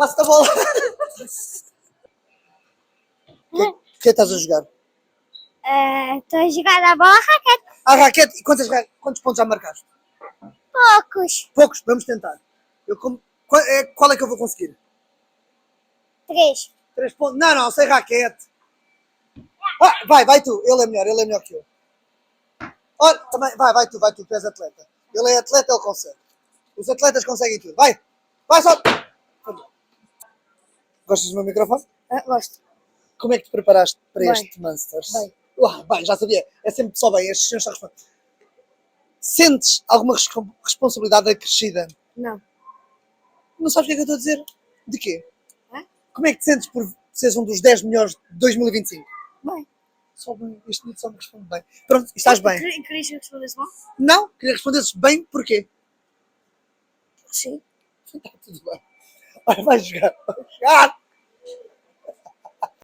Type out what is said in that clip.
Passa a bola. O que estás a jogar? Estou a jogar a bola raquete. A raquete. E quantos pontos já marcaste? Poucos. Poucos. Vamos tentar. Qual é que eu vou conseguir? 3. 3 pontos. Não, sem raquete. Vai tu. Ele é melhor que eu. Olha, também, vai tu, tu és atleta. Ele é atleta, ele consegue. Os atletas conseguem tudo. Vai só. Gostas do meu microfone? Gosto. Como é que te preparaste para Bem. este Monsters? Bem. Bem, já sabia. É sempre só bem, estes senhores só respondem. Sentes alguma responsabilidade acrescida? Não. Não sabes o que é que eu estou a dizer? De quê? Hã? Como é que te sentes por seres um dos 10 melhores de 2025? Bem. Só bem, este menino só me responde bem. Pronto, estás bem. Querias que eu respondesse mal? Não, queria respondesses bem, porquê? Sim. Está tudo bem. Olha, vai jogar.